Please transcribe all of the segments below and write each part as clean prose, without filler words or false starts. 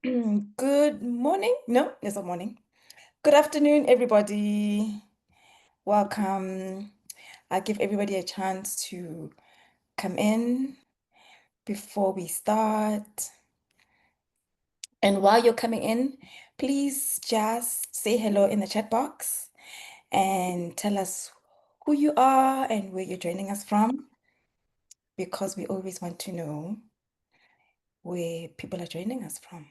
Good morning. No, it's not morning. Good afternoon, everybody. Welcome. I'll give everybody a chance to come in before we start. And while you're coming in, please just say hello in the chat box and tell us who you are and where you're joining us from, because we always want to know where people are joining us from.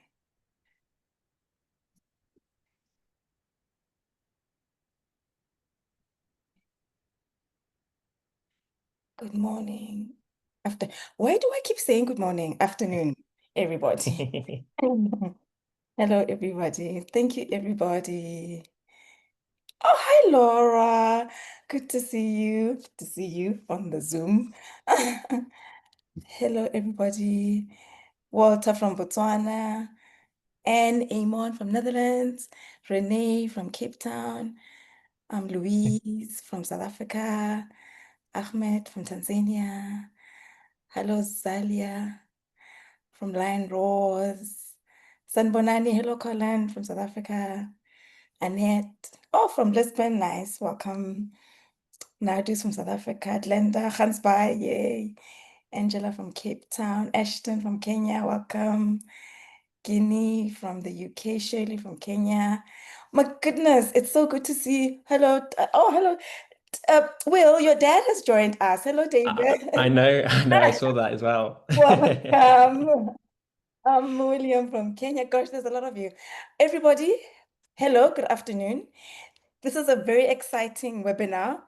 Good morning. After Why do I keep saying good morning? Afternoon, everybody. Hello, everybody. Thank you, everybody. Oh, hi, Laura. Good to see you. Good to see you on the Zoom. Hello, everybody. Walter from Botswana, and Amon from Netherlands, Renee from Cape Town, Louise from South Africa, Ahmed from Tanzania. Hello, Zalia from Lion Roars. Sanbonani, hello, Colin from South Africa. Annette, oh, from Lisbon, nice, welcome. Nardus from South Africa. Glenda, Hansby, yay. Angela from Cape Town. Ashton from Kenya, welcome. Guinea from the UK. Shirley from Kenya. My goodness, it's so good to see. Hello. Oh, hello. Will, your dad has joined us. Hello, I David. know, I know, I saw that as well. Welcome. I'm William from Kenya. Gosh, there's a lot of you. Everybody, hello, good afternoon. This is a very exciting webinar.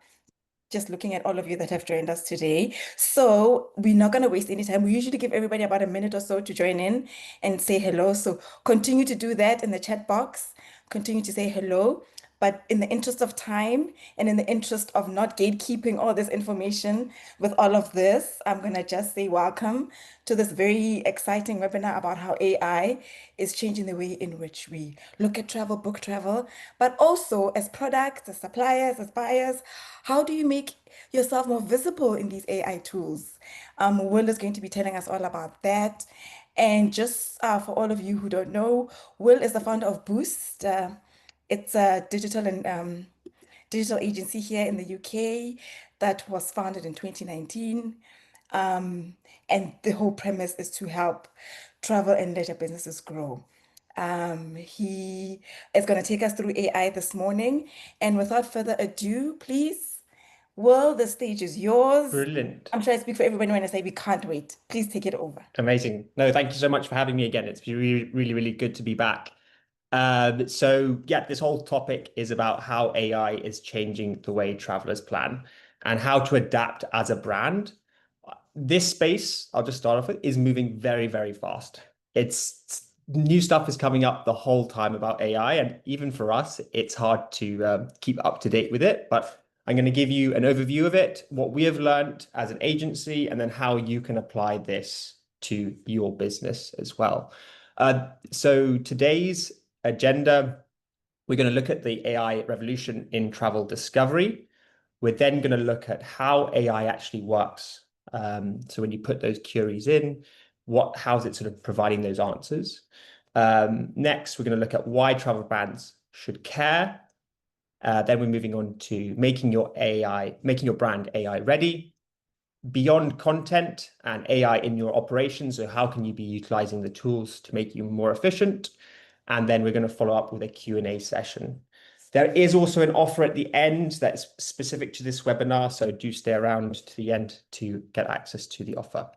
Just looking at all of you that have joined us today. So we're not going to waste any time. We usually give everybody about a minute or so to join in and say hello. So continue to do that in the chat box. Continue to say hello. But in the interest of time and in the interest of not gatekeeping all this information with all of this, I'm going to just say welcome to this very exciting webinar about how AI is changing the way in which we look at travel, book travel, but also as products, as suppliers, as buyers. How do you make yourself more visible in these AI tools? Will is going to be telling us all about that. And just for all of you who don't know, Will is the founder of Boost. It's a digital agency here in the UK that was founded in 2019. Um, and the whole premise is to help travel and leisure businesses grow. He is going to take us through AI this morning. And without further ado, please, Will, the stage is yours. Brilliant. I'm sure I speak for everybody when I say we can't wait. Please take it over. Amazing. No, thank you so much for having me again. It's really, really, really good to be back. Yeah, this whole topic is about how AI is changing the way travelers plan and how to adapt as a brand. This space, I'll just start off with, is moving very, very fast. It's new stuff is coming up the whole time about AI, and even for us, it's hard to keep up to date with it. But I'm going to give you an overview of it, what we have learned as an agency, and then how you can apply this to your business as well. So today's agenda, we're going to look at the AI revolution in travel discovery. We're then going to look at how AI actually works. So when you put those queries in, how's it sort of providing those answers? Next, we're going to look at why travel brands should care. Then we're moving on to making your brand AI ready, beyond content and AI in your operations. So how can you be utilizing the tools to make you more efficient? And then we're going to follow up with a Q&A session. There is also an offer at the end that's specific to this webinar, so do stay around to the end to get access to the offer.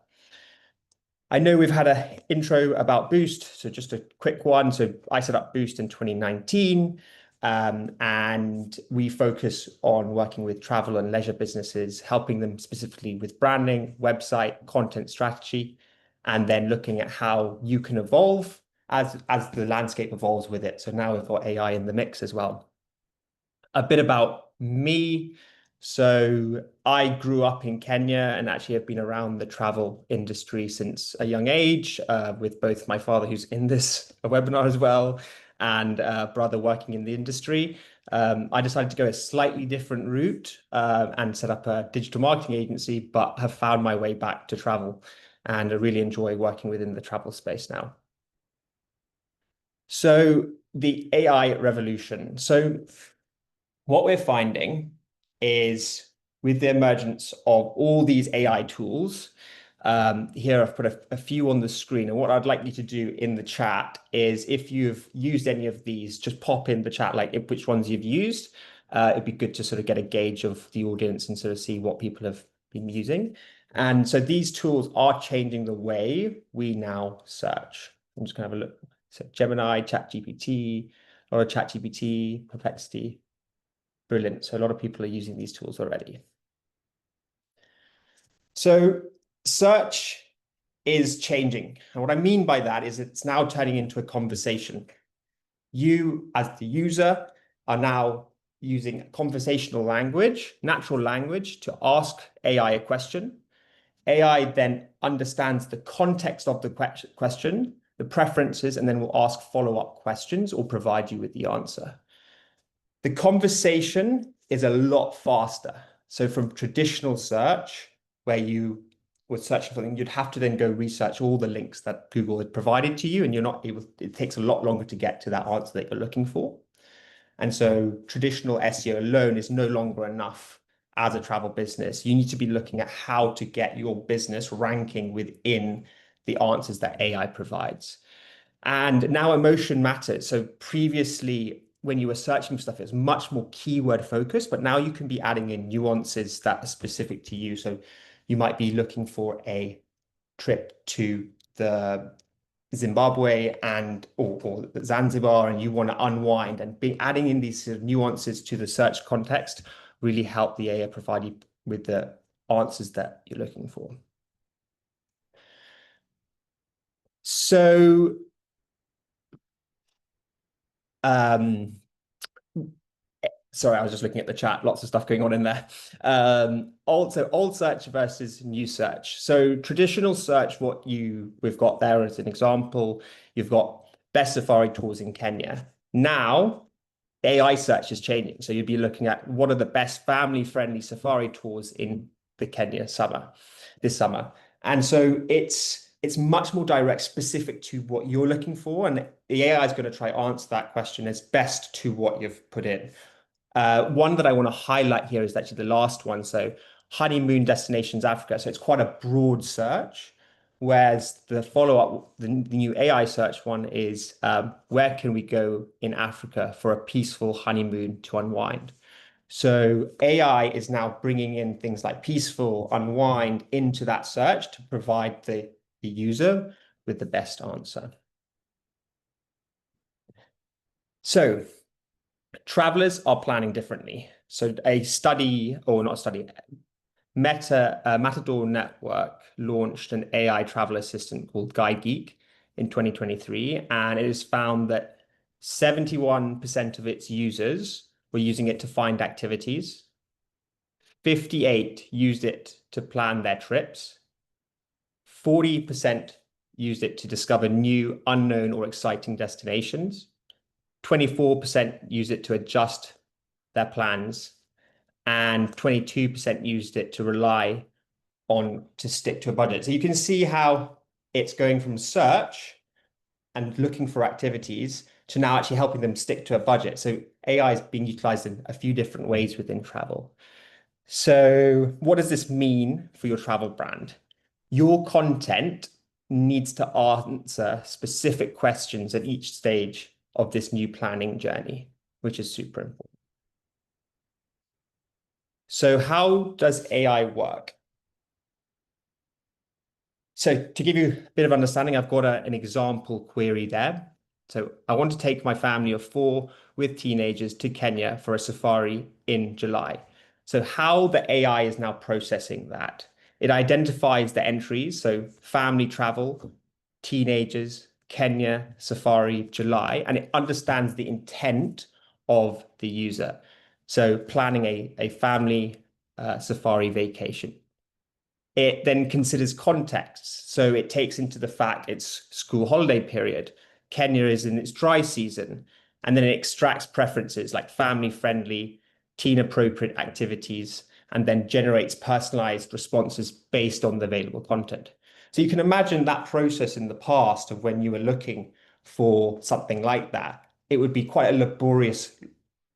I know we've had an intro about Boost, so just a quick one. So I set up Boost in 2019, and we focus on working with travel and leisure businesses, helping them specifically with branding, website, content strategy, and then looking at how you can evolve as the landscape evolves with it. So now we've got AI in the mix as well. A bit about me. So I grew up in Kenya and actually have been around the travel industry since a young age, with both my father, who's in this webinar as well, and brother working in the industry. I decided to go a slightly different route and set up a digital marketing agency, but have found my way back to travel and I really enjoy working within the travel space now. So the AI revolution. So what we're finding is with the emergence of all these AI tools, here I've put a few on the screen. And what I'd like you to do in the chat is if you've used any of these, just pop in the chat like which ones you've used. It'd be good to sort of get a gauge of the audience and sort of see what people have been using. And so these tools are changing the way we now search. I'm just going to have a look. So Gemini, ChatGPT, or ChatGPT, Perplexity. Brilliant. So a lot of people are using these tools already. So search is changing. And what I mean by that is it's now turning into a conversation. You, as the user, are now using conversational language, natural language, to ask AI a question. AI then understands the context of the question, the preferences, and then will ask follow-up questions or provide you with the answer. The conversation is a lot faster. So from traditional search, where you were searching for something, you'd have to then go research all the links that Google had provided to you, and you're not able, it takes a lot longer to get to that answer that you're looking for. And so traditional SEO alone is no longer enough as a travel business. You need to be looking at how to get your business ranking within the answers that AI provides. And now emotion matters. So previously, when you were searching for stuff, it was much more keyword focused, but now you can be adding in nuances that are specific to you. So you might be looking for a trip to the Zimbabwe or Zanzibar, and you want to unwind, and be adding in these sort of nuances to the search context really help the AI provide you with the answers that you're looking for. So sorry, I was just looking at the chat. Lots of stuff going on in there. Also, old search versus new search. So traditional search, we've got there as an example, you've got best safari tours in Kenya. Now, AI search is changing. So you'd be looking at what are the best family-friendly safari tours in the Kenya this summer. And so it's much more direct, specific to what you're looking for. And the AI is going to try answer that question as best to what you've put in. One that I want to highlight here is actually the last one. So honeymoon destinations Africa. So it's quite a broad search. Whereas the follow-up, the new AI search one is where can we go in Africa for a peaceful honeymoon to unwind? So AI is now bringing in things like peaceful, unwind into that search to provide the user with the best answer. So travelers are planning differently. So a study, or not a study, Matador Network launched an AI travel assistant called Guide Geek in 2023, and it has found that 71% of its users were using it to find activities, 58 used it to plan their trips, 40% used it to discover new, unknown, or exciting destinations, 24% used it to adjust their plans, and 22% used it to rely on to stick to a budget. So you can see how it's going from search and looking for activities to now actually helping them stick to a budget. So AI is being utilized in a few different ways within travel. So what does this mean for your travel brand? Your content needs to answer specific questions at each stage of this new planning journey, which is super important. So how does AI work? So to give you a bit of understanding, I've got an example query there. So I want to take my family of 4 with teenagers to Kenya for a safari in July. So how the AI is now processing that, it identifies the entries. So family travel, teenagers, Kenya, safari, July, and it understands the intent of the user. So planning a family safari vacation. It then considers context. So it takes into the fact it's school holiday period. Kenya is in its dry season. And then it extracts preferences like family friendly, teen appropriate activities, and then generates personalized responses based on the available content. So you can imagine that process in the past of when you were looking for something like that, it would be quite a laborious,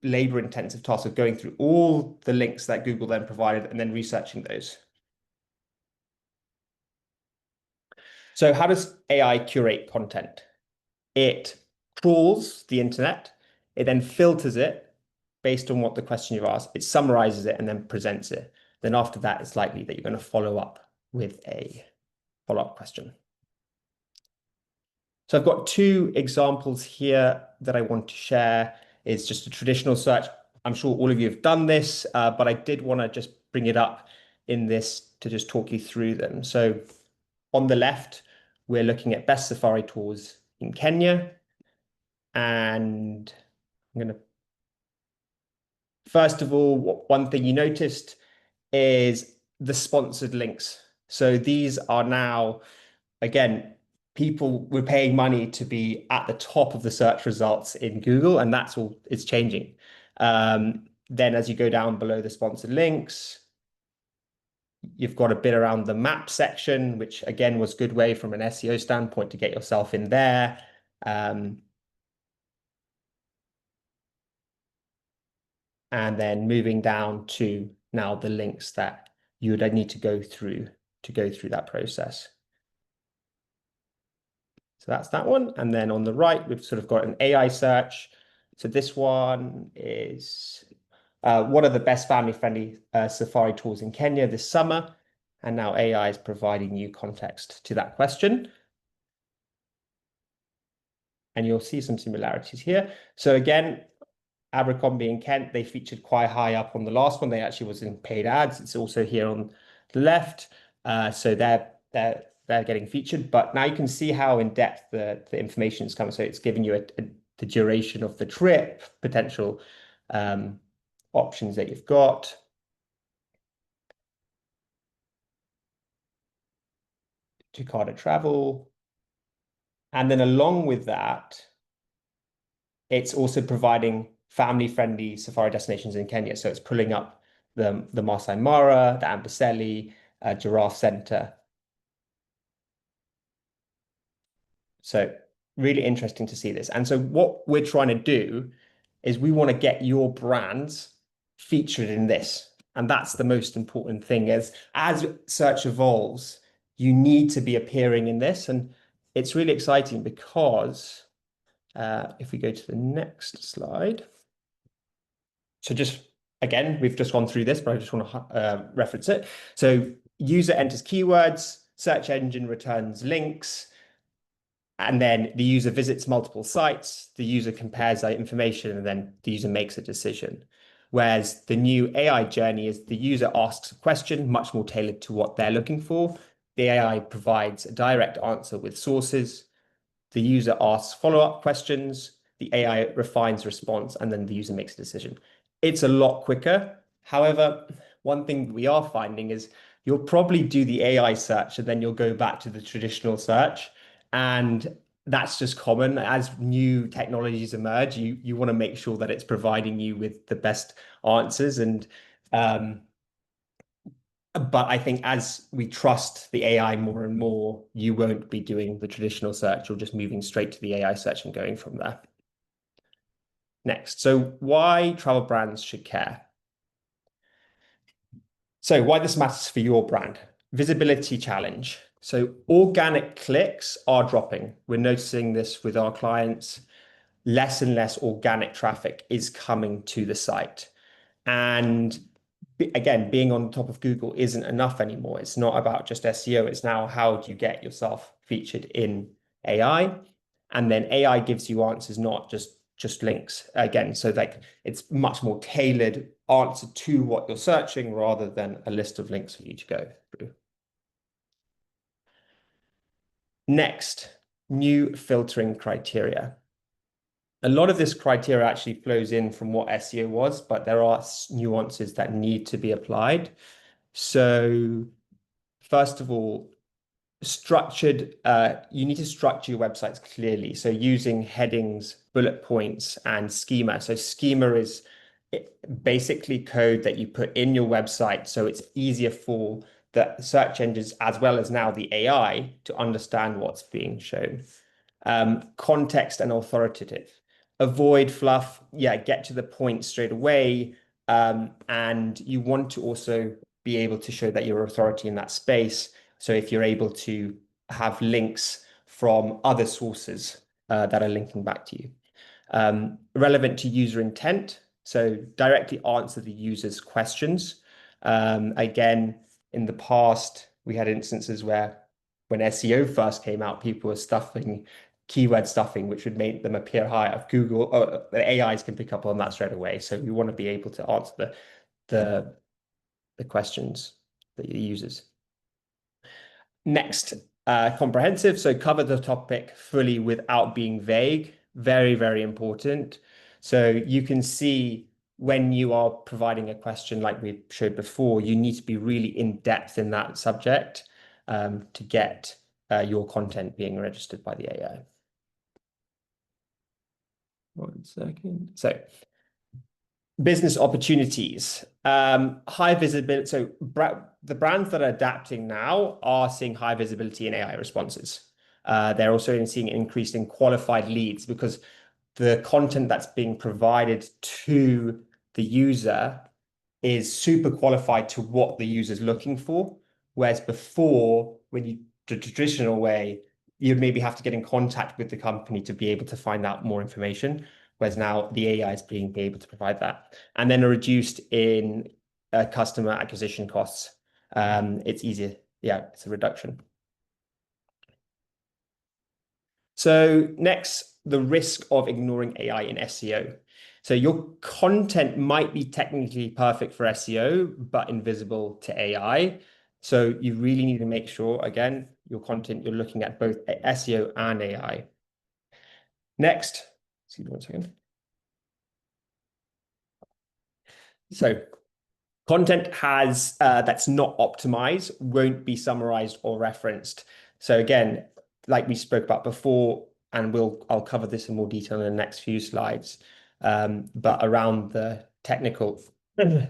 labor-intensive task of going through all the links that Google then provided and then researching those. So how does AI curate content? It crawls the internet, it then filters it based on what the question you've asked, it summarizes it and then presents it. Then after that, it's likely that you're going to follow up with a follow-up question. So I've got two examples here that I want to share. It's just a traditional search. I'm sure all of you have done this, but I did want to just bring it up in this to just talk you through them. So on the left, we're looking at best safari tours in Kenya. And I'm going to, first of all, one thing you noticed is the sponsored links. So these are now, again, people were paying money to be at the top of the search results in Google, and that's all it's changing. Then as you go down below the sponsored links, you've got a bit around the map section, which again was a good way from an SEO standpoint to get yourself in there. And then moving down to now the links that you would need to go through that process. So that's that one. And then on the right, we've sort of got an AI search. So this one is what are the best family-friendly safari tours in Kenya this summer? And now AI is providing new context to that question. And you'll see some similarities here. So again, Abercrombie and Kent, they featured quite high up on the last one. They actually was in paid ads. It's also here on the left. So they're getting featured. But now you can see how in depth the information is coming. So it's giving you the duration of the trip, potential options that you've got. Jakarta travel. And then along with that, it's also providing family-friendly safari destinations in Kenya. So it's pulling up the Masai Mara, the Amboseli, Giraffe Center. So really interesting to see this. And so what we're trying to do is we want to get your brands featured in this. And that's the most important thing is as search evolves, you need to be appearing in this. And it's really exciting because if we go to the next slide. So just, again, we've just gone through this, but I just want to reference it. So user enters keywords, search engine returns links, and then the user visits multiple sites, the user compares that information, and then the user makes a decision. Whereas the new AI journey is the user asks a question much more tailored to what they're looking for. The AI provides a direct answer with sources. The user asks follow-up questions, the AI refines response, and then the user makes a decision. It's a lot quicker. However, one thing we are finding is you'll probably do the AI search and then you'll go back to the traditional search. And that's just common. As new technologies emerge, you want to make sure that it's providing you with the best answers. And but I think as we trust the AI more and more, you won't be doing the traditional search. You're just moving straight to the AI search and going from there. Next, so why travel brands should care. So why this matters for your brand. Visibility challenge. So organic clicks are dropping. We're noticing this with our clients. Less and less organic traffic is coming to the site. And again, being on top of Google isn't enough anymore. It's not about just SEO. It's now how do you get yourself featured in AI? And then AI gives you answers, not just links. Again, so like it's much more tailored answer to what you're searching rather than a list of links for you to go through. Next, new filtering criteria. A lot of this criteria actually flows in from what SEO was, but there are nuances that need to be applied. So first of all, you need to structure your websites clearly. So using headings, bullet points, and schema. So schema is basically code that you put in your website so it's easier for the search engines as well as now the AI to understand what's being shown. Context and authoritative. Avoid fluff. Yeah, get to the point straight away. And you want to also be able to show that you're authority in that space. So if you're able to have links from other sources that are linking back to you. Relevant to user intent. So directly answer the user's questions. Again, in the past, we had instances where when SEO first came out, people were stuffing keyword stuffing, which would make them appear higher. Google, the AIs can pick up on that straight away. So we want to be able to answer the, the questions that the users. Next, comprehensive. So cover the topic fully without being vague. Very, very important. So you can see when you are providing a question like we showed before, you need to be really in depth in that subject to get your content being registered by the AI. One second. So business opportunities, high visibility. So the brands that are adapting now are seeing high visibility in AI responses. They're also seeing an increase in qualified leads because the content that's being provided to the user is super qualified to what the user's looking for. Whereas before, when you the traditional way, you'd maybe have to get in contact with the company to be able to find out more information. Whereas now the AI is being able to provide that. And then a reduced in customer acquisition costs. It's easier. Yeah, it's a reduction. So next, the risk of ignoring AI in SEO. So your content might be technically perfect for SEO, but invisible to AI. So you really need to make sure, again, your content, you're looking at both SEO and AI. Next, excuse me one second. So content has that's not optimized won't be summarized or referenced. So again, like we spoke about before, and I'll cover this in more detail in the next few slides. But around the technical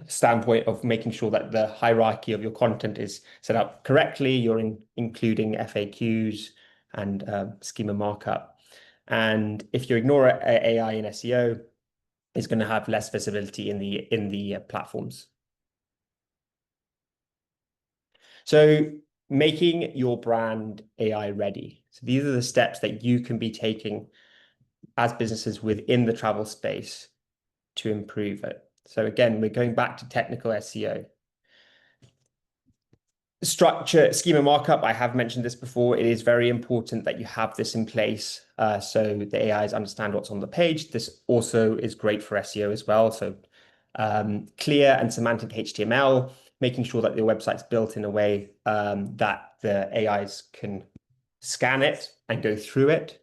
standpoint of making sure that the hierarchy of your content is set up correctly, you're including FAQs and schema markup. And if you ignore AI in SEO, it's going to have less visibility in the platforms. So making your brand AI ready. So these are the steps that you can be taking as businesses within the travel space to improve it. So again, we're going back to technical SEO. Structure, schema markup, I have mentioned this before. It is very important that you have this in place so the AIs understand what's on the page. This also is great for SEO as well. So clear and semantic HTML, making sure that your website's built in a way that the AIs can scan it and go through it.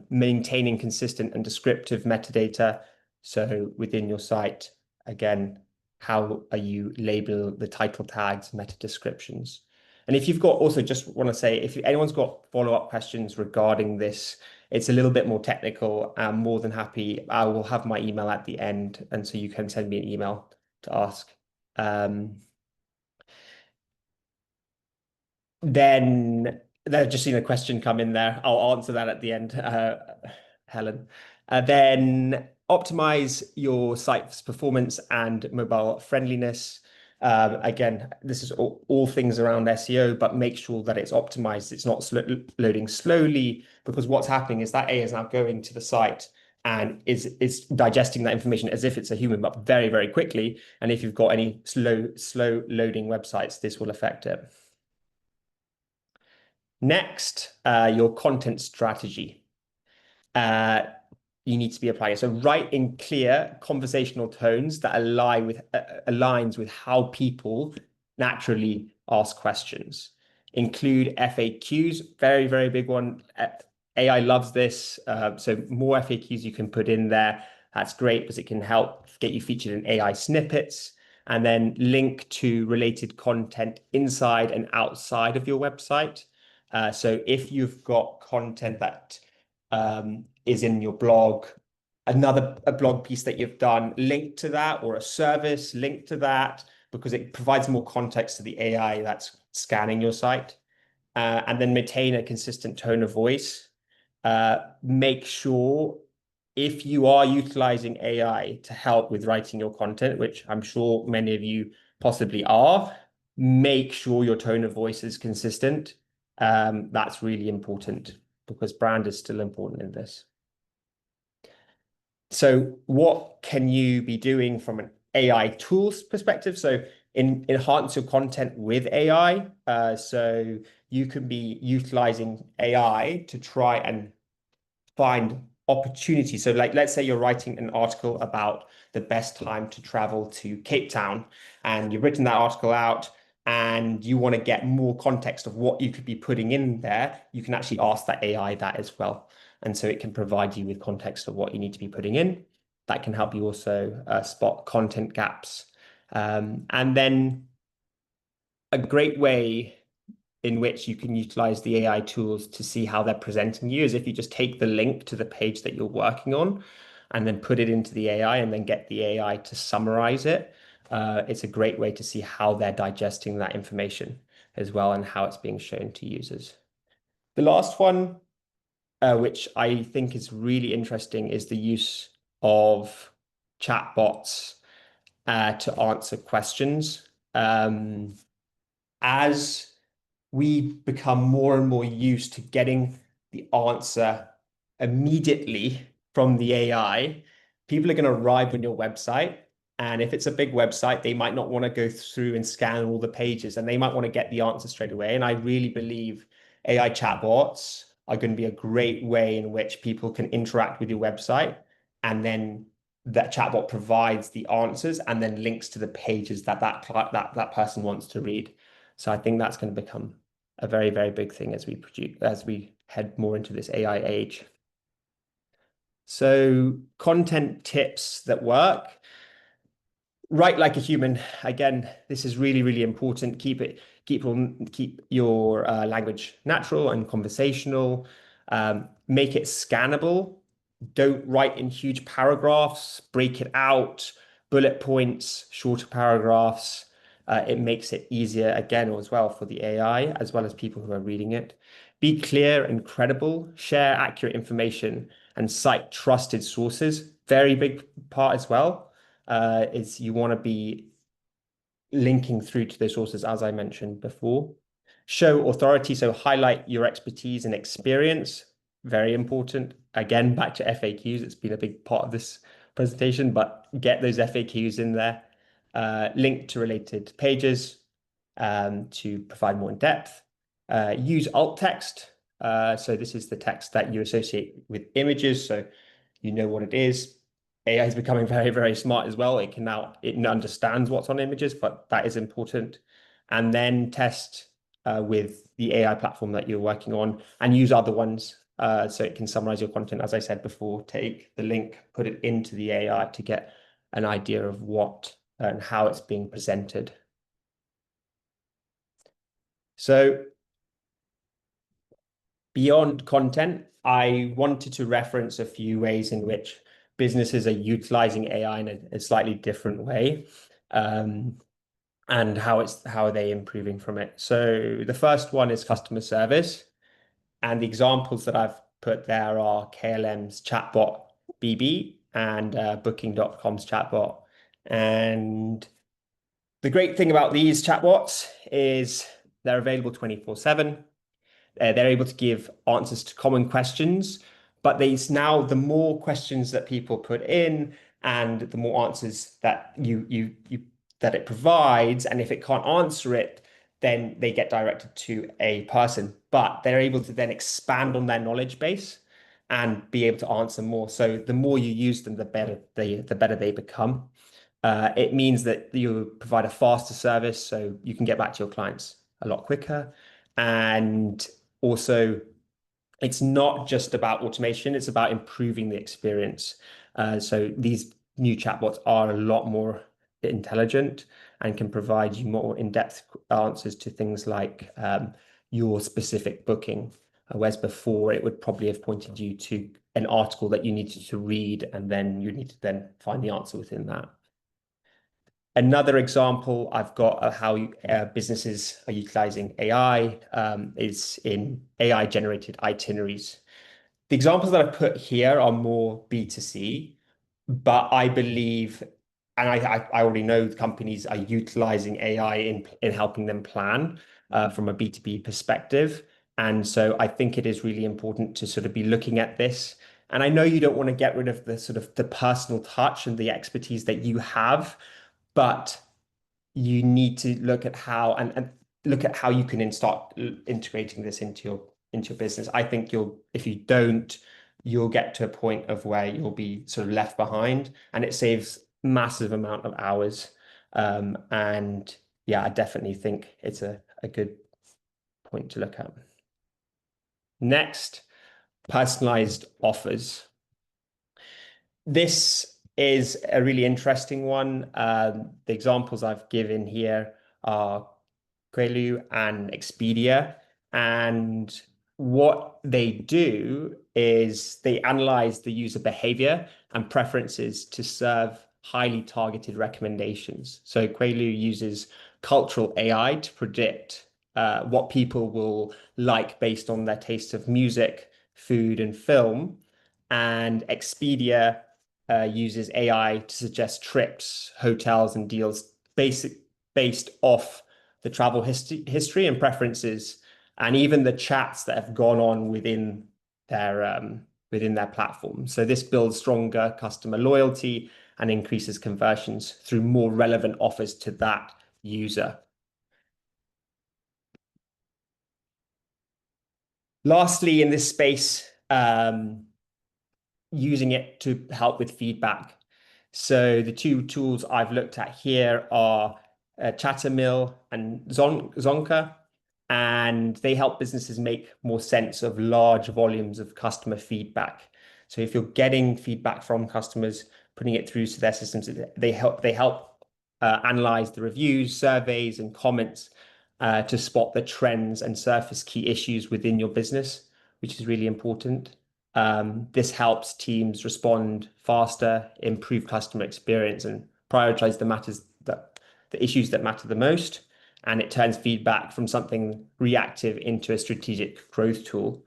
Maintaining consistent and descriptive metadata. So within your site, again, how are you label the title tags, meta descriptions? And if you've got also just want to say, if anyone's got follow-up questions regarding this, it's a little bit more technical. I'm more than happy. I will have my email at the end. And so you can send me an email to ask. Then they've just seen a question come in there. I'll answer that at the end, Helen. Then optimize your site's performance and mobile friendliness. Again, this is all things around SEO, but make sure that it's optimized. It's not loading slowly because what's happening is that AI is now going to the site and is digesting that information as if it's a human, but very, very quickly. And if you've got any slow loading websites, this will affect it. Next, your content strategy. You need to be applying it. So write in clear conversational tones that aligns with how people naturally ask questions. Include FAQs, very, very big one. AI loves this. So more FAQs you can put in there. That's great because it can help get you featured in AI snippets. And then link to related content inside and outside of your website. So if you've got content that is in your blog, a blog piece that you've done, link to that, or a service, link to that, because it provides more context to the AI that's scanning your site. And then maintain a consistent tone of voice. make sure if you are utilizing AI to help with writing your content, which I'm sure many of you possibly are, make sure your tone of voice is consistent. That's really important because brand is still important in this. So what can you be doing from an AI tools perspective? So enhance your content with AI. So you can be utilizing AI to try and find opportunities. So like, let's say you're writing an article about the best time to travel to Cape Town, and you've written that article out and you want to get more context of what you could be putting in there, you can actually ask that AI that as well. And so it can provide you with context of what you need to be putting in. That can help you also spot content gaps. And then a great way in which you can utilize the AI tools to see how they're presenting you is if you just take the link to the page that you're working on and then put it into the AI and then get the AI to summarize it. It's a great way to see how they're digesting that information as well and how it's being shown to users. The last one, which I think is really interesting, is the use of chatbots to answer questions. As we become more and more used to getting the answer immediately from the AI, people are going to arrive on your website. And if it's a big website, they might not want to go through and scan all the pages and they might want to get the answer straight away. And I really believe AI chatbots are going to be a great way in which people can interact with your website, and then that chatbot provides the answers and then links to the pages that person wants to read. So I think that's going to become a very, very big thing as we head more into this AI age. So content tips that work. Write like a human. Again, this is really, really important. Keep your language natural and conversational. Make it scannable. Don't write in huge paragraphs. Break it out. Bullet points, shorter paragraphs. It makes it easier again as well for the AI as well as people who are reading it. Be clear and credible. Share accurate information and cite trusted sources. Very big part as well is you want to be linking through to those sources, as I mentioned before. Show authority, so highlight your expertise and experience. Very important. Again, back to FAQs. It's been a big part of this presentation, but get those FAQs in there. Link to related pages to provide more in depth. Use alt text. So this is the text that you associate with images, so you know what it is. AI is becoming very, very smart as well. It understands what's on images, but that is important. And then test with the AI platform that you're working on and use other ones so it can summarize your content. As I said before, take the link, put it into the AI to get an idea of what and how it's being presented. So beyond content, I wanted to reference a few ways in which businesses are utilizing AI in a slightly different way, and how are they improving from it. So the first one is customer service, and the examples that I've put there are KLM's chatbot BB and Booking.com's chatbot. And the great thing about these chatbots is they're available 24/7. They're able to give answers to common questions, but the more questions that people put in and the more answers that that it provides, and if it can't answer it, then they get directed to a person. But they're able to then expand on their knowledge base and be able to answer more. So the more you use them, the better they become. It means that you provide a faster service, so you can get back to your clients a lot quicker. And also, it's not just about automation, it's about improving the experience. So these new chatbots are a lot more intelligent and can provide you more in-depth answers to things like your specific booking. Whereas before, it would probably have pointed you to an article that you needed to read, and then you need to then find the answer within that. Another example I've got of how businesses are utilizing AI is in AI generated itineraries. The examples that I put here are more B2C, but I believe, and I already know the companies are utilizing AI in helping them plan from a B2B perspective. And so I think it is really important to sort of be looking at this. And I know you don't want to get rid of the sort of the personal touch and the expertise that you have, but you need to look at how and look at how you can start integrating this into your business. I think you'll if you don't, you'll get to a point of where you'll be sort of left behind, and it saves massive amount of hours. And yeah, I definitely think it's a good point to look at. Next, personalized offers. This is a really interesting one. The examples I've given here are Quelu and Expedia. And what they do is they analyze the user behavior and preferences to serve highly targeted recommendations. So Quelu uses cultural AI to predict what people will like based on their taste of music, food, and film. And Expedia uses AI to suggest trips, hotels, and deals based off the travel history and preferences, and even the chats that have gone on within their platform. So this builds stronger customer loyalty and increases conversions through more relevant offers to that user. Lastly, in this space, using it to help with feedback. So the two tools I've looked at here are Chattermill and Zonka, and they help businesses make more sense of large volumes of customer feedback. So if you're getting feedback from customers, putting it through to their systems, they help analyze the reviews, surveys, and comments to spot the trends and surface key issues within your business, which is really important. This helps teams respond faster, improve customer experience, and prioritize the issues that matter the most. And it turns feedback from something reactive into a strategic growth tool.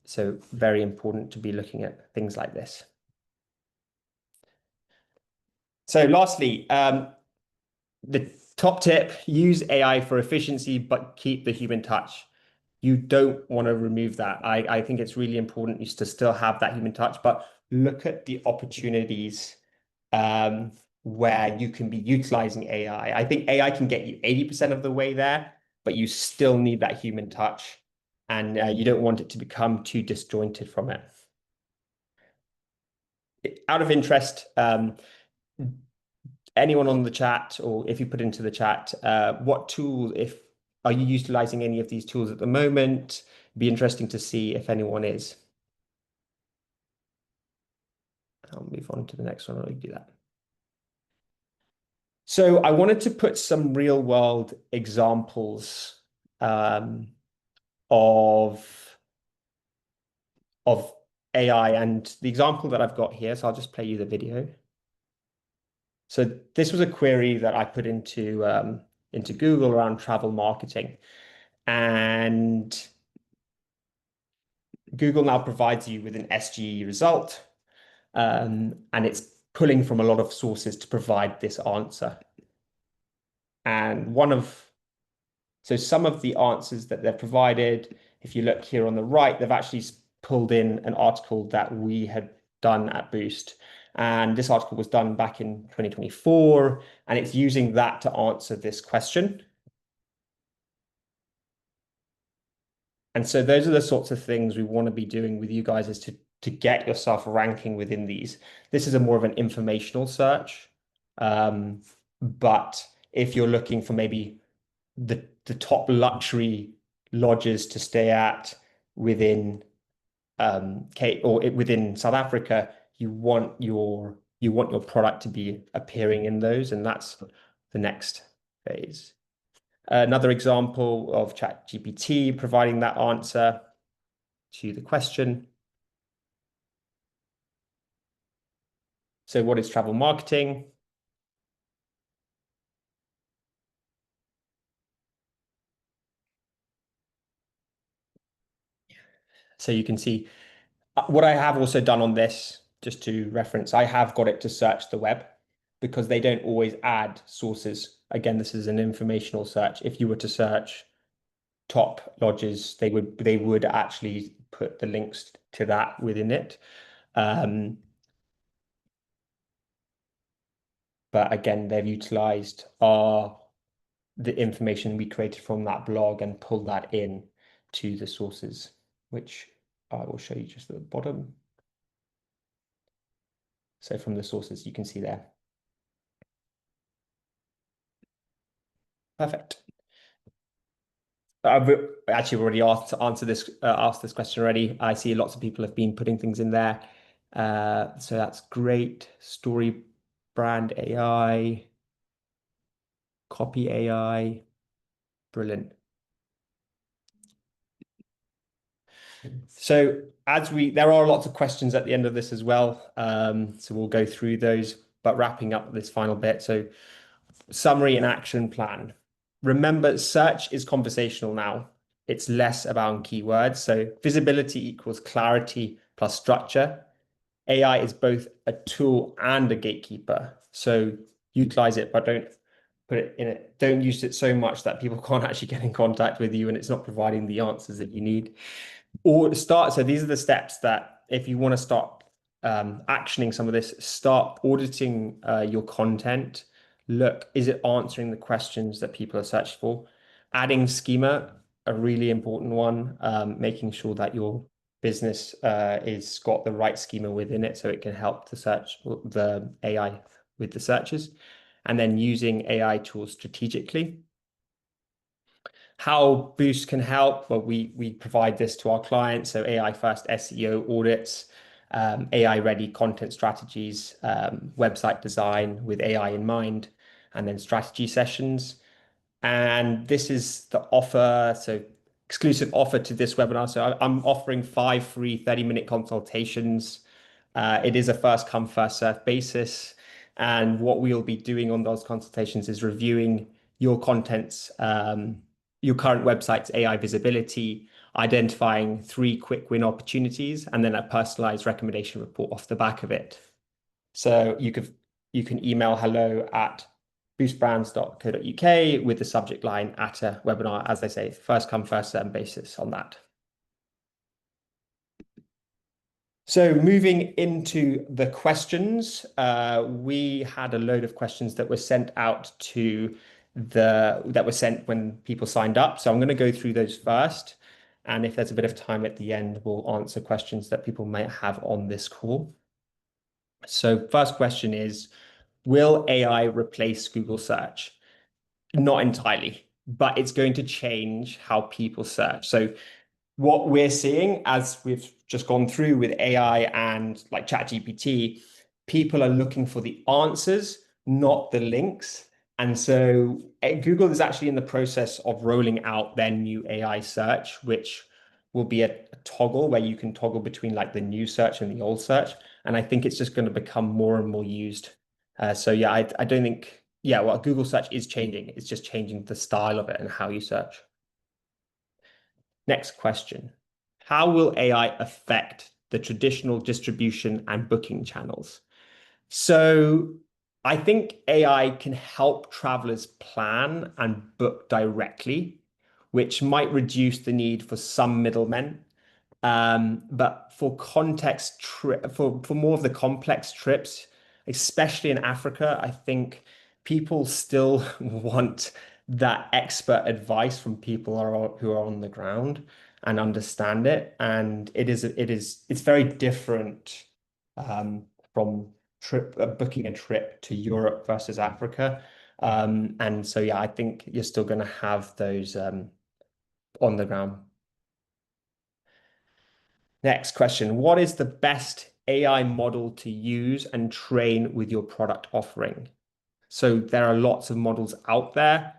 So very important to be looking at things like this. So lastly, the top tip, use AI for efficiency, but keep the human touch. You don't want to remove that. I think it's really important you to still have that human touch, but look at the opportunities um, where you can be utilizing AI. I think AI can get you 80% of the way there, but you still need that human touch, and you don't want it to become too disjointed from it. Out of interest, anyone on the chat, or if you put into the chat, what tool, if are you utilizing any of these tools at the moment? It'd be interesting to see if anyone is. I'll move on to the next one. I'll do that. So I wanted to put some real world examples um, of of AI, and the example that I've got here. So I'll just play you the video. So this was a query that I put into Google around travel marketing, and Google now provides you with an SGE result, and it's pulling from a lot of sources to provide this answer. And so some of the answers that they've provided, if you look here on the right, they've actually pulled in an article that we had done at Boost. And this article was done back in 2024, and it's using that to answer this question. And so those are the sorts of things we want to be doing with you guys, is to get yourself ranking within these. This is a more of an informational search. But if you're looking for maybe the top luxury lodges to stay at within within South Africa, you want your product to be appearing in those, and that's the next phase. Another example of ChatGPT providing that answer to the question. So what is travel marketing? So you can see What I have also done on this, just to reference, I have got it to search the web because they don't always add sources. Again, this is an informational search. If you were to search top lodges, they would actually put the links to that within it. Um, but again, they've utilized the information we created from that blog and pulled that in to the sources, which I will show you just at the bottom. So from the sources you can see there. Perfect. I've actually already asked this question already. I see lots of people have been putting things in there. So that's great. Story brand AI, copy AI, brilliant. So there are lots of questions at the end of this as well. So we'll go through those, but wrapping up this final bit. So summary and action plan. Remember, search is conversational now. It's less about keywords. So visibility equals clarity plus structure. AI is both a tool and a gatekeeper. So utilize it, but don't put it in it. Don't use it so much that people can't actually get in contact with you and it's not providing the answers that you need. Or start. So these are the steps that if you want to start actioning some of this, start auditing your content. Look, is it answering the questions that people are searching for? Adding schema, a really important one, making sure that your business is got the right schema within it so it can help the search, the AI with the searches, and then using AI tools strategically. How Boost can help? Well, we provide this to our clients. So AI first SEO audits, AI ready content strategies, website design with AI in mind, and then strategy sessions. And this is the offer. So exclusive offer to this webinar. So I'm offering 5 free 30-minute consultations. It is a first come, first serve basis. And what we'll be doing on those consultations is reviewing your contents, your current website's AI visibility, identifying 3 quick win opportunities, and then a personalized recommendation report off the back of it. So you can email hello@boostbrands.co.uk with the subject line at a webinar, as they say, first come, first serve basis on that. So moving into the questions, we had a load of questions that were sent out that were sent when people signed up. So I'm going to go through those first. And if there's a bit of time at the end, we'll answer questions that people might have on this call. So first question is, will AI replace Google search? Not entirely, but it's going to change how people search. So what we're seeing as we've just gone through with AI and like ChatGPT, people are looking for the answers, not the links. And so Google is actually in the process of rolling out their new AI search, which will be a toggle where you can toggle between like the new search and the old search. And I think it's just going to become more and more used. So yeah, I don't think, yeah, well, Google search is changing. It's just changing the style of it and how you search. Next question. How will AI affect the traditional distribution and booking channels? So I think AI can help travelers plan and book directly, which might reduce the need for some middlemen. But for for more of the complex trips, especially in Africa, I think people still want that expert advice from people who are on the ground and understand it. And it's very different from booking a trip to Europe versus Africa. And so yeah, I think you're still going to have those on the ground. Next question. What is the best AI model to use and train with your product offering? So there are lots of models out there.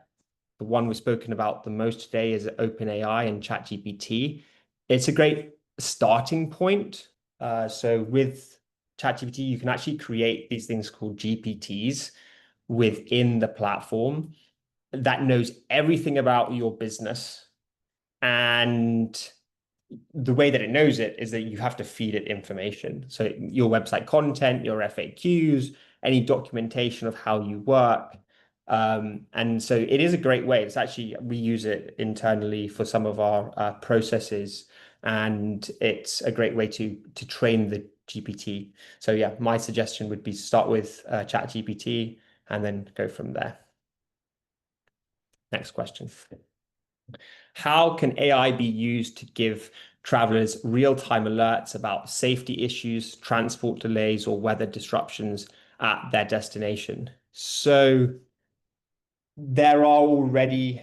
The one we've spoken about the most today is OpenAI and ChatGPT. It's a great starting point. So with ChatGPT, you can actually create these things called GPTs within the platform that knows everything about your business and the way that it knows it is that you have to feed it information. So your website content, your FAQs, any documentation of how you work. And so it is a great way. It's actually, we use it internally for some of our processes, and it's a great way to train the GPT. So yeah, my suggestion would be to start with ChatGPT and then go from there. Next question. How can AI be used to give travelers real-time alerts about safety issues, transport delays, or weather disruptions at their destination? So there are already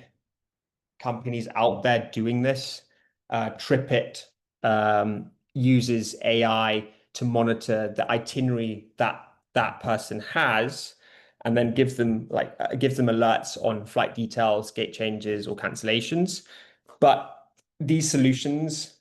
companies out there doing this. TripIt uses AI to monitor the itinerary that that person has, and then gives them alerts on flight details, gate changes, or cancellations. But these solutions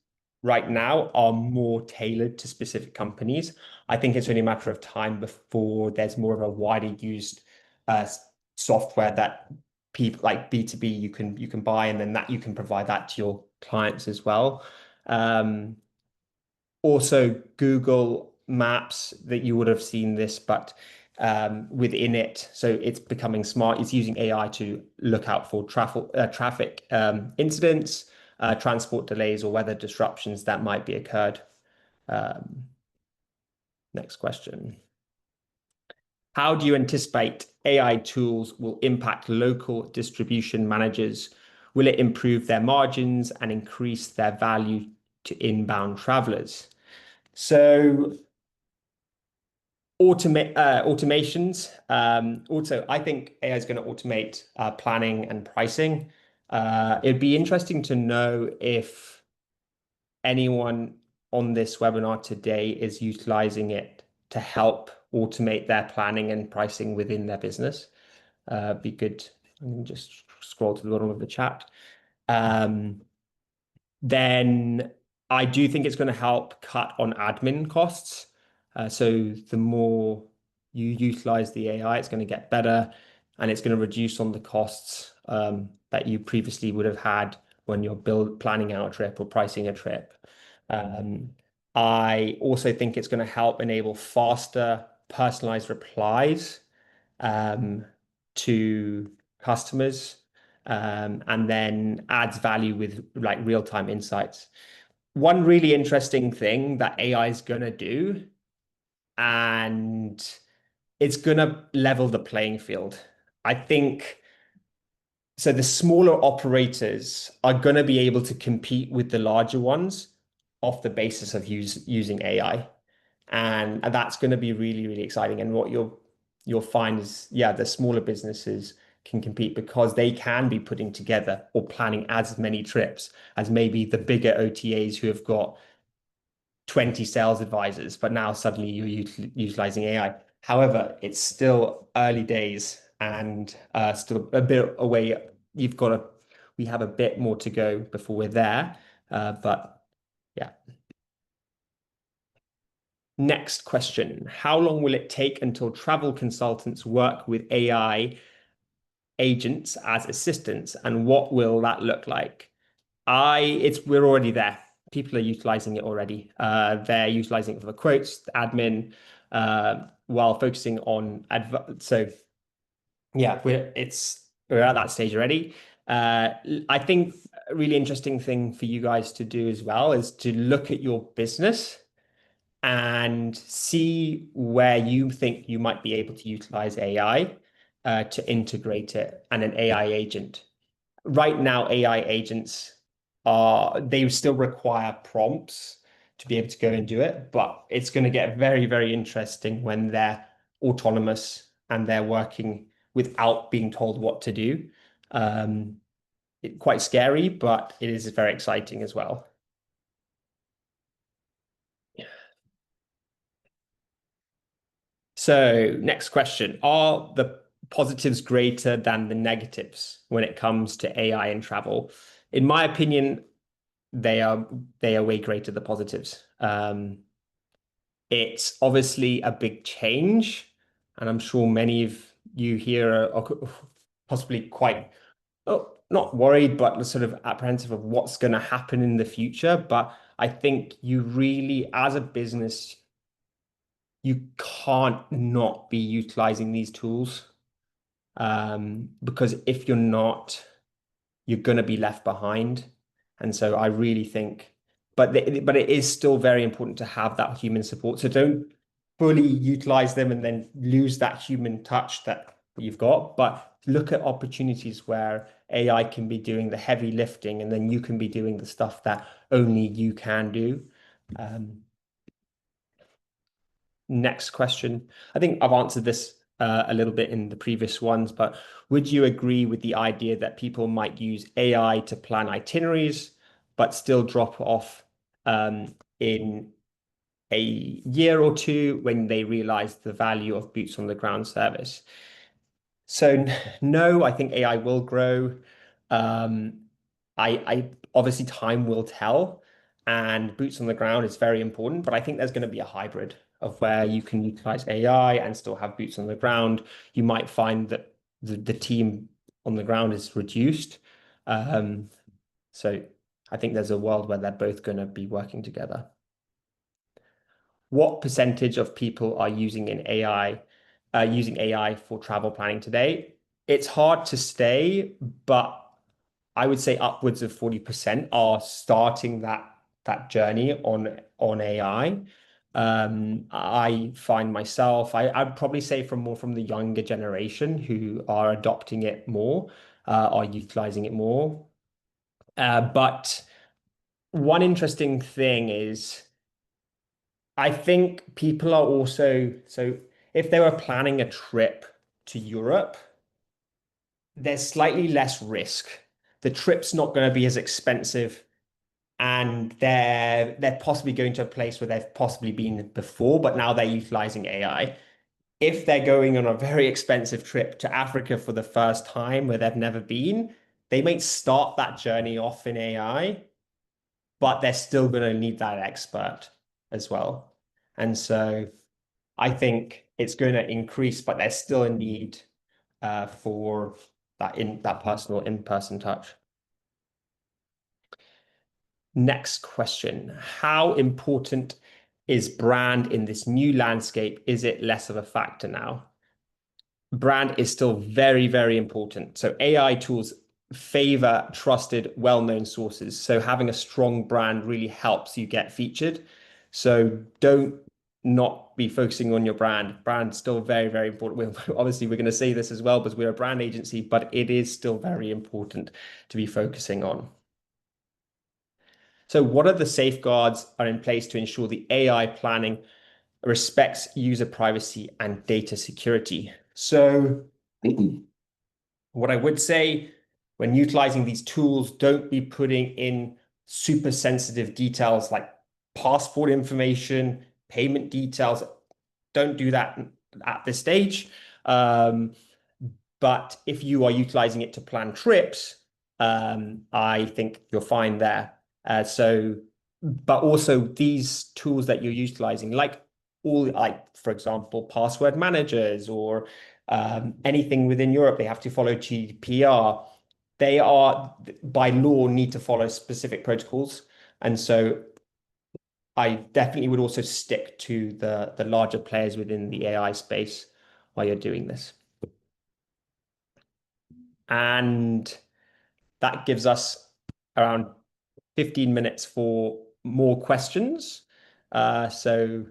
right now are more tailored to specific companies. I think it's only a matter of time before there's more of a widely used uh, software that people like B2B you can buy, and then that you can provide that to your clients as well. Um, Also, Google Maps, that you would have seen this, but within it, so it's becoming smart. It's using AI to look out for traffic incidents, transport delays, or weather disruptions that might be occurred. Um, Next question. How do you anticipate AI tools will impact local distribution managers? Will it improve their margins and increase their value to inbound travelers? So automations. Also, I think AI is going to automate planning and pricing. It'd be interesting to know if anyone on this webinar today is utilizing it to help automate their planning and pricing within their business. Be good. Let me just scroll to the bottom of the chat. Um, then I do think it's going to help cut on admin costs. So the more you utilize the AI, it's going to get better, and it's going to reduce on the costs that you previously would have had when you're planning out a trip or pricing a trip. Um, I also think it's going to help enable faster personalized replies um, to customers, and then adds value with like real-time insights. One really interesting thing that AI is going to do, and it's going to level the playing field. I think so. The smaller operators are going to be able to compete with the larger ones off the basis of using AI. And that's going to be really, really exciting. And what you'll find is, yeah, the smaller businesses can compete because they can be putting together or planning as many trips as maybe the bigger OTAs who have got 20 sales advisors, but now suddenly you're utilizing AI. However, it's still early days and still a bit away. We have a bit more to go before we're there. But yeah. Next question. How long will it take until travel consultants work with AI agents as assistants, and what will that look like? We're already there. People are utilizing it already. They're utilizing it for the quotes, the admin, while focusing on so yeah, we're at that stage already. I think a really interesting thing for you guys to do as well is to look at your business and see where you think you might be able to utilize AI to integrate it and an AI agent. Right now, AI agents they still require prompts to be able to go and do it, but it's going to get very, very interesting when they're autonomous and they're working without being told what to do. Um, Quite scary, but it is very exciting as well. So, next question. Are the positives greater than the negatives when it comes to AI and travel? In my opinion, they are they are way greater the positives. It's obviously a big change, and I'm sure many of you here are possibly quite. Oh, not worried, but sort of apprehensive of what's going to happen in the future. But I think you really, as a business, you can't not be utilizing these tools. Because if you're not, you're going to be left behind. And so I really think, but it is still very important to have that human support. So don't fully utilize them and then lose that human touch that you've got. But look at opportunities where AI can be doing the heavy lifting, and then you can be doing the stuff that only you can do. Um, Next question. I think I've answered this a little bit in the previous ones, but would you agree with the idea that people might use AI to plan itineraries, but still drop off in a year or two when they realize the value of boots on the ground service? So no, I think AI will grow. Um, I obviously time will tell, and boots on the ground is very important. But I think there's going to be a hybrid of where you can utilize AI and still have boots on the ground. You might find that the team on the ground is reduced. Um, so I think there's a world where they're both going to be working together. What percentage of people are using AI for travel planning today? It's hard to say, but I would say upwards of 40% are starting that journey on AI. I find myself, I'd probably say from more from the younger generation who are adopting it more, are utilizing it more. But one interesting thing is I think people are also, so if they were planning a trip to Europe, there's slightly less risk. The trip's not going to be as expensive, and they're possibly going to a place where they've possibly been before, but now they're utilizing AI. If they're going on a very expensive trip to Africa for the first time where they've never been, they may start that journey off in AI, but they're still going to need that expert as well. And so I think it's going to increase, but there's still a need for that personal in-person touch. Next question. How important is brand in this new landscape? Is it less of a factor now? Brand is still very, very important. So AI tools favor trusted, well-known sources. So having a strong brand really helps you get featured. So don't not be focusing on your brand. Brand's still very, very important. Obviously, we're going to say this as well because we're a brand agency, but it is still very important to be focusing on. So what are the safeguards are in place to ensure the AI planning respects user privacy and data security? So what I would say when utilizing these tools, don't be putting in super sensitive details like passport information, payment details. Don't do that at this stage. Um, but if you are utilizing it to plan trips, I think you're fine there. But also these tools that you're utilizing, like for example, password managers or anything within Europe, they have to follow GDPR. They are by law need to follow specific protocols, and so I definitely would also stick to the larger players within the AI space while you're doing this. And that gives us around 15 minutes for more questions. So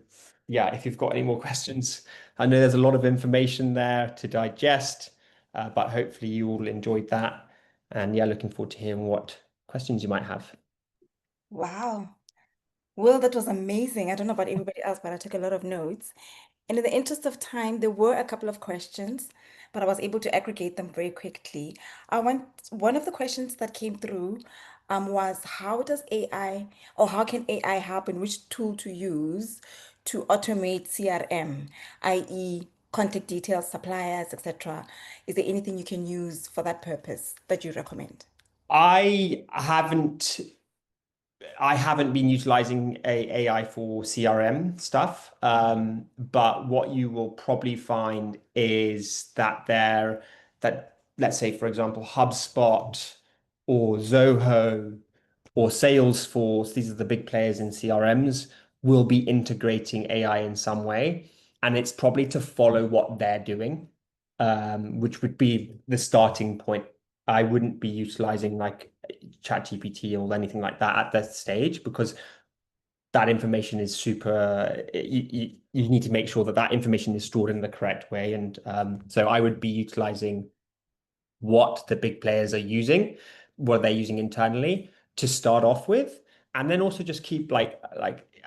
yeah, if you've got any more questions, I know there's a lot of information there to digest, but hopefully you all enjoyed that. And yeah, looking forward to hearing what questions you might have. Wow. Well, that was amazing. I don't know about everybody else, but I took a lot of notes. And in the interest of time, there were a couple of questions, but I was able to aggregate them very quickly. I want one of the questions that came through was how does AI or how can AI help and which tool to use to automate CRM, i.e., contact details, suppliers, etc. Is there anything you can use for that purpose that you recommend? I haven't I haven't been utilizing AI for CRM stuff, but what you will probably find is that let's say, for example, HubSpot. or Zoho or Salesforce, these are the big players in CRMs, will be integrating AI in some way. And it's probably to follow what they're doing, which would be the starting point. I wouldn't be utilizing like ChatGPT or anything like that at that stage because that information is super, you need to make sure that that information is stored in the correct way. And so I would be utilizing what the big players are using, what they're using internally to start off with, and then also just keep like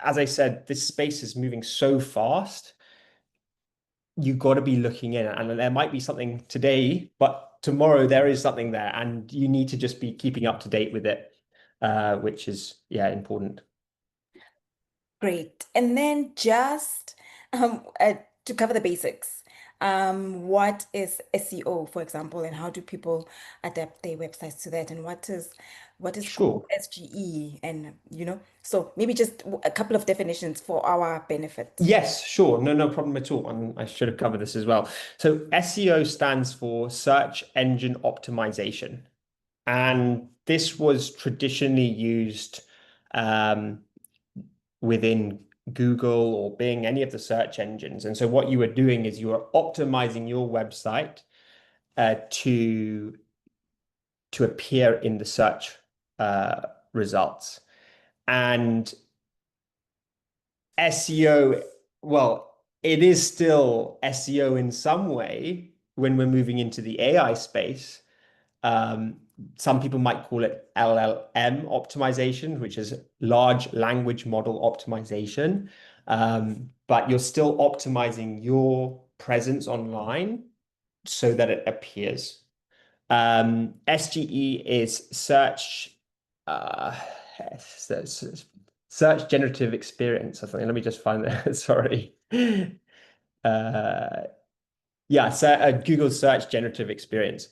as I said, this space is moving so fast. You got to be looking in, and there might be something today, but tomorrow there is something there, and you need to just be keeping up to date with it, which is yeah important. Great. And then just to cover the basics, what is SEO, for example, and how do people adapt their websites to that? And what is Google Sure. SGE? And so maybe just a couple of definitions for our benefit. Yes, sure. No, no problem at all. And I should have covered this as well. So SEO stands for search engine optimization. And this was traditionally used um, within Google or Bing, any of the search engines. And so what you were doing is you were optimizing your website to appear in the search results. And SEO, well, it is still SEO in some way when we're moving into the AI space. Um, some people might call it LLM optimization, which is large language model optimization. But you're still optimizing your presence online so that it appears. SGE is uh, search generative experience or something. Let me just find that. Sorry. Uh, yeah, so Google search generative experience.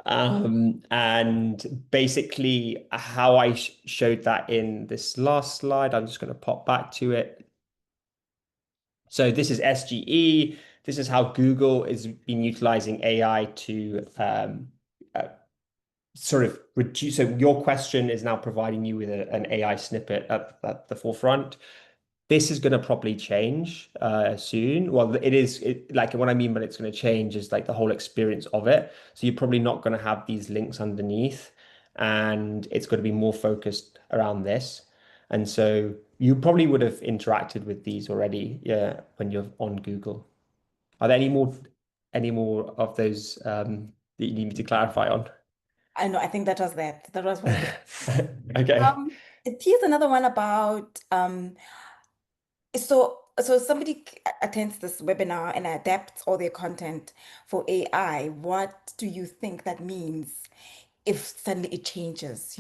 And basically, how I showed that in this last slide, I'm just going to pop back to it. So this is SGE. This is how Google is been utilizing AI to uh, sort of reduce. So your question is now providing you with an AI snippet at the forefront. This is going to probably change soon. Well, like what I mean, but it's going to change is like the whole experience of it. So you're probably not going to have these links underneath, and it's going to be more focused around this. And so you probably would have interacted with these already, yeah, when you're on Google. Are there any more of those that you need me to clarify on? I know, I think that was that. That was very good. Okay. Here's another one about so somebody attends this webinar and adapts all their content for AI. What do you think that means if suddenly it changes,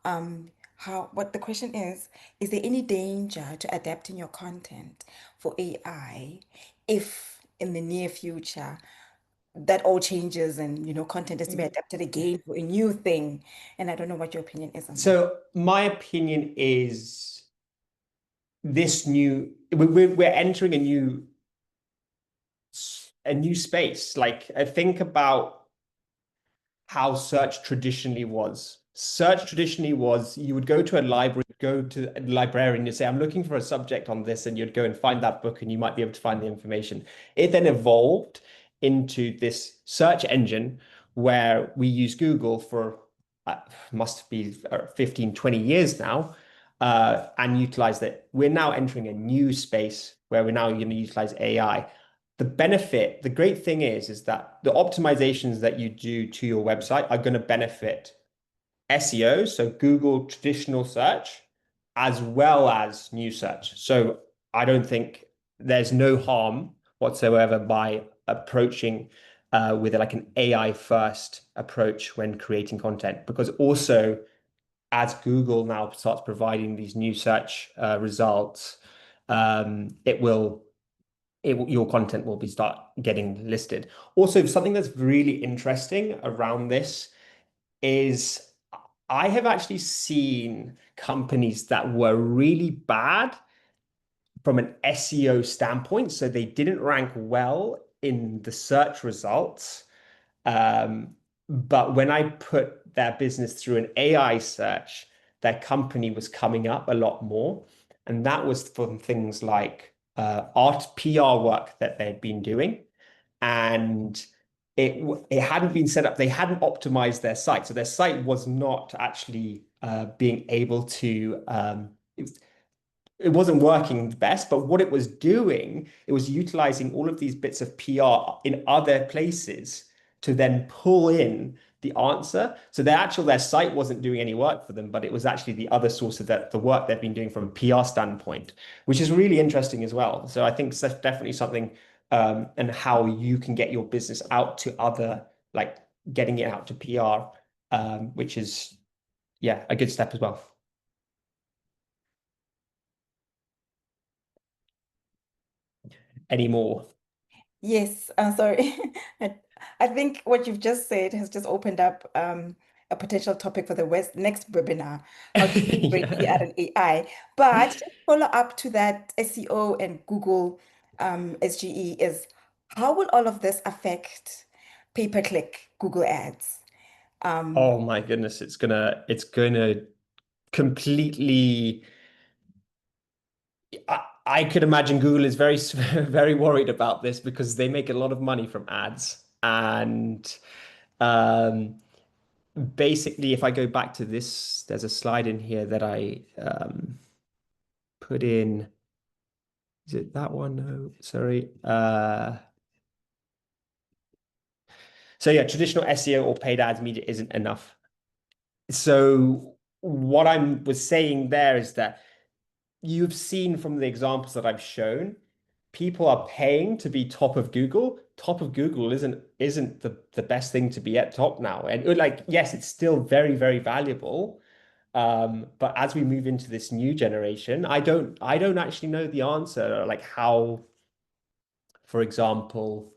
what the question is there any danger to adapting your content for AI if in the near future that all changes and content has to be adapted again for a new thing? And I don't know what your opinion is on that. So my opinion is this new we're entering a new space. Like I think about how search traditionally was. Search traditionally was you would go to a library, go to a librarian, you say, I'm looking for a subject on this, and you'd go and find that book and you might be able to find the information. It then evolved into this search engine where we use Google for must be 15, 20 years now, and utilize that. We're now entering a new space where we're now going to utilize AI. The great thing is that the optimizations that you do to your website are going to benefit SEO, so Google traditional search, as well as new search. So I don't think there's no harm whatsoever by approaching with like an AI first approach when creating content, because also as Google now starts providing these new search results, it will your content will be start getting listed. Also, something that's really interesting around this is I have actually seen companies that were really bad from an SEO standpoint, so they didn't rank well in the search results, um, But when I put their business through an AI search, their company was coming up a lot more. And that was from things like art PR work that they'd been doing. And it hadn't been set up, they hadn't optimized their site. So their site was not actually being able to it wasn't working the best, but what it was doing, it was utilizing all of these bits of PR in other places to then pull in the answer. So their site wasn't doing any work for them, but it was actually the other source of the work they've been doing from a PR standpoint, which is really interesting as well. So I think that's definitely something and how you can get your business out to other, like getting it out to PR, which is yeah, a good step as well. Anymore. Yes, sorry. I, I think what you've just said has just opened up a potential topic for the next webinar, how to integrate Yeah. PR and AI. But just follow up to that SEO and Google SGE is how will all of this affect pay-per-click Google ads? Um, Oh my goodness, it's gonna completely I could imagine Google is very very worried about this because they make a lot of money from ads. And um basically if I go back to this, there's a slide in here that I put in. Is it that one? No, sorry. So yeah, traditional SEO or paid ads media isn't enough. So what I was saying there is that you've seen from the examples that I've shown, people are paying to be top of Google. Top of Google isn't the best thing to be at top now. And like, yes, it's still very, very valuable. But as we move into this new generation, I don't actually know the answer, like how, for example,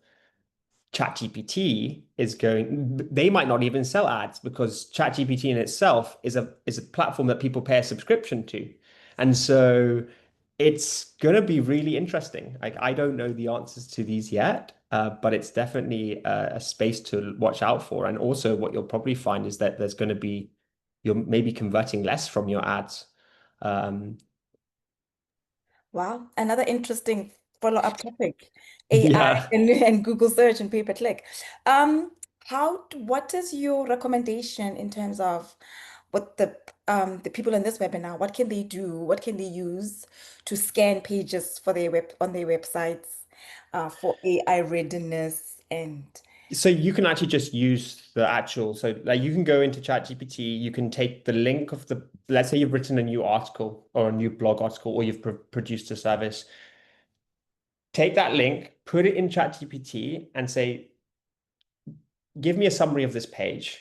ChatGPT is going, they might not even sell ads because ChatGPT in itself is a platform that people pay a subscription to. And so it's going to be really interesting. Like I don't know the answers to these yet, but it's definitely a space to watch out for. And also what you'll probably find is that there's going to be you're maybe converting less from your ads. Um, Wow, another interesting follow-up topic, AI yeah. and Google search and pay-per-click. What is your recommendation in terms of what the people in this webinar, what can they do? What can they use to scan pages for their on their websites for AI readiness and So you can actually just use the actual, so like you can go into ChatGPT, you can take the link of let's say you've written a new article or a new blog article, or you've produced a service, take that link, put it in ChatGPT and say, give me a summary of this page.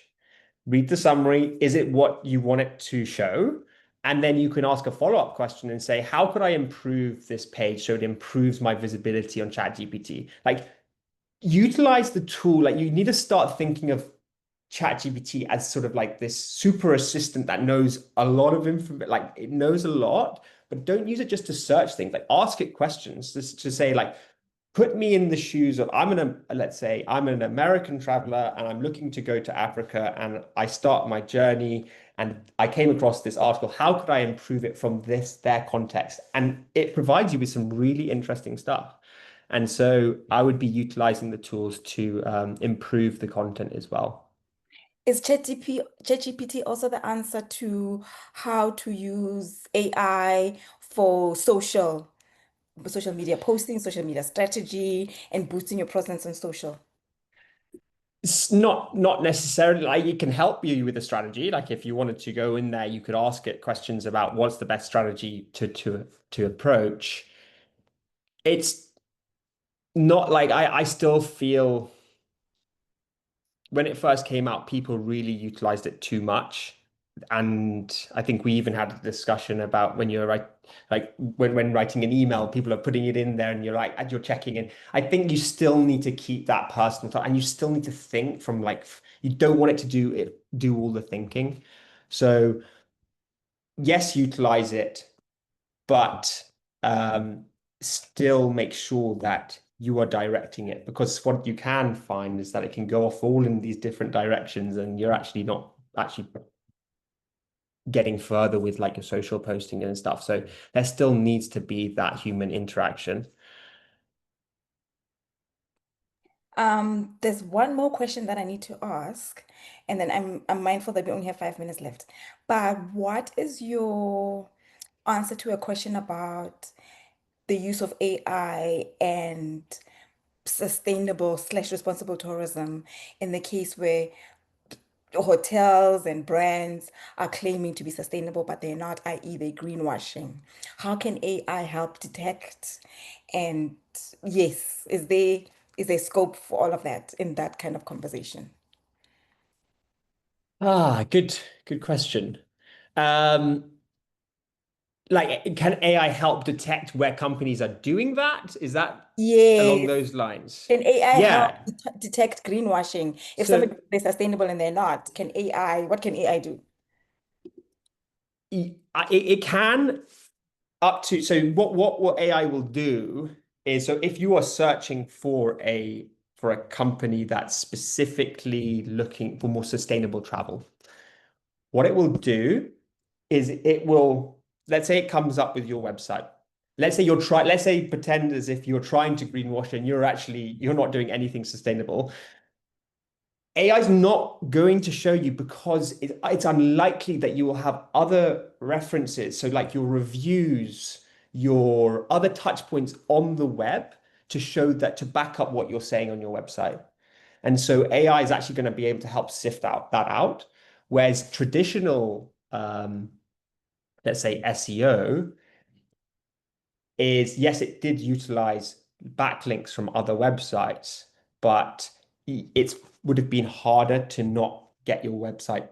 Read the summary. Is it what you want it to show? And then you can ask a follow-up question and say, how could I improve this page so it improves my visibility on ChatGPT? Like utilize the tool. Like you need to start thinking of ChatGPT as sort of like this super assistant that knows a lot of information, like it knows a lot, but don't use it just to search things. Like ask it questions just to say, like, put me in the shoes of let's say I'm an American traveler and I'm looking to go to Africa and I start my journey and I came across this article. How could I improve it from their context? And it provides you with some really interesting stuff. And so I would be utilizing the tools to improve the content as well. is ChatGPT also the answer to how to use AI for social media posting, social media strategy, and boosting your presence on social? It's not necessarily like it can help you with a strategy. Like if you wanted to go in there, you could ask it questions about what's the best strategy to approach. It's not like I still feel when it first came out, people really utilized it too much. And I think we even had a discussion about when you're like when writing an email, people are putting it in there and you're like, and you're checking in. I think you still need to keep that personal touch and you still need to think from like, you don't want it to do all the thinking. So yes, utilize it, but um, still make sure that you are directing it. Because what you can find is that it can go off all in these different directions, and you're actually not actually getting further with like your social posting and stuff. So there still needs to be that human interaction. There's one more question that I need to ask, and then I'm mindful that we only have 5 minutes left. But what is your answer to a question about the use of AI and sustainable slash responsible tourism in the case where hotels and brands are claiming to be sustainable, but they're not, i.e., they're greenwashing? How can AI help detect? And yes, is there scope for all of that in that kind of conversation? Good question. Um, like, can AI help detect where companies are doing that? Is that along Yes. those lines? Can AI help Yeah. detect greenwashing? If So somebody is sustainable and they're not, what can AI do? it can up to so what AI will do is so if you are searching for a company that's specifically looking for more sustainable travel, what it will do is it will, let's say it comes up with your website. Let's say pretend as if you're trying to greenwash and you're not doing anything sustainable. AI is not going to show you because it's unlikely that you will have other references. So, like your reviews, your other touch points on the web to show that to back up what you're saying on your website. And so, AI is actually going to be able to help sift out. Whereas traditional, let's say SEO, is yes, it did utilize backlinks from other websites, but it would have been harder to not get your website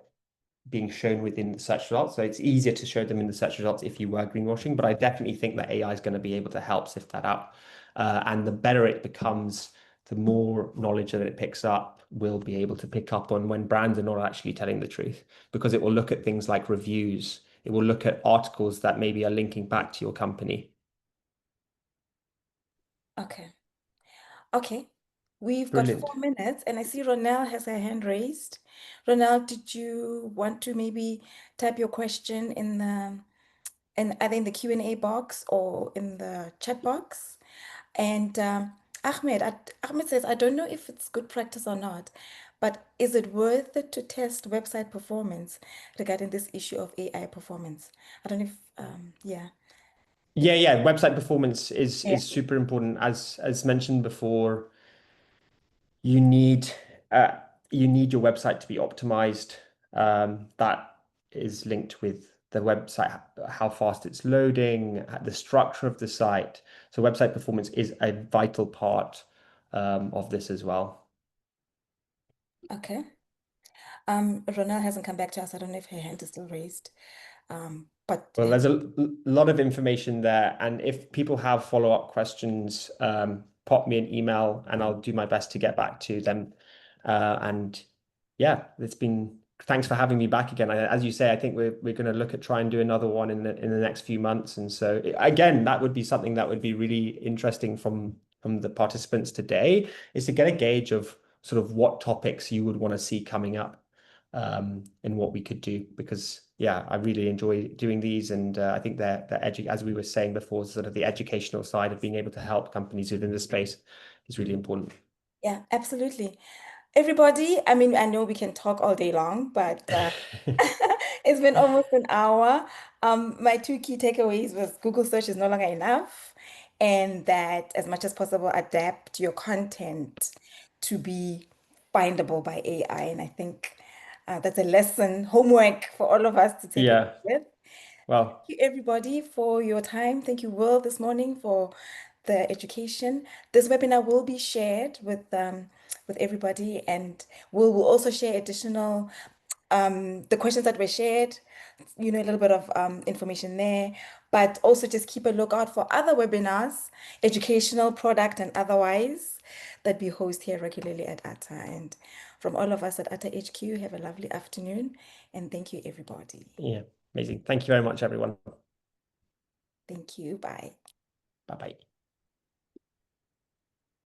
being shown within the search results. So it's easier to show them in the search results if you were greenwashing. But I definitely think that AI is going to be able to help sift that out. And the better it becomes, the more knowledge that it picks up, will be able to pick up on when brands are not actually telling the truth, because it will look at things like reviews. It will look at articles that maybe are linking back to your company. Okay. Okay. We've got Brilliant. 4 minutes, and I see Ronelle has her hand raised. Ronelle, did you want to maybe type your question in either in the Q&A box or in the chat box? And Ahmed says, I don't know if it's good practice or not, but is it worth it to test website performance regarding this issue of AI performance? I don't know if, yeah, Yeah, yeah. Website performance yeah. is super important. As mentioned before, you need uh, you need your website to be optimized. That is linked with the website, how fast it's loading, the structure of the site. So website performance is a vital part of this as well. Okay. Ronelle hasn't come back to us. I don't know if her hand is still raised. But Well, there's a lot of information there, and if people have follow-up questions, pop me an email, and I'll do my best to get back to them. And yeah, it's been thanks for having me back again. As you say, I think we're going to look at try and do another one in the next few months, and so again, that would be something that would be really interesting from the participants today, is to get a gauge of sort of what topics you would want to see coming up and what we could do. Because yeah, I really enjoy doing these, and I think as we were saying before, sort of the educational side of being able to help companies within the space is really important. yeah, absolutely. Everybody, I mean, I know we can talk all day long, but it's been almost an hour. My two key takeaways was Google search is no longer enough, and that as much as possible, adapt your content to be findable by AI. And I think that's a lesson, homework for all of us to take away Yeah, with. well, You everybody for your time. Thank you, Will, this morning for the education. This webinar will be shared with everybody, and we'll also share additional the questions that were shared, a little bit of information there, but also just keep a lookout for other webinars, educational, product, and otherwise, that we host here regularly at ATA. And from all of us at ATA HQ, have a lovely afternoon, and thank you, everybody. yeah, amazing. Thank you very much, everyone. Thank you. Bye. Bye bye.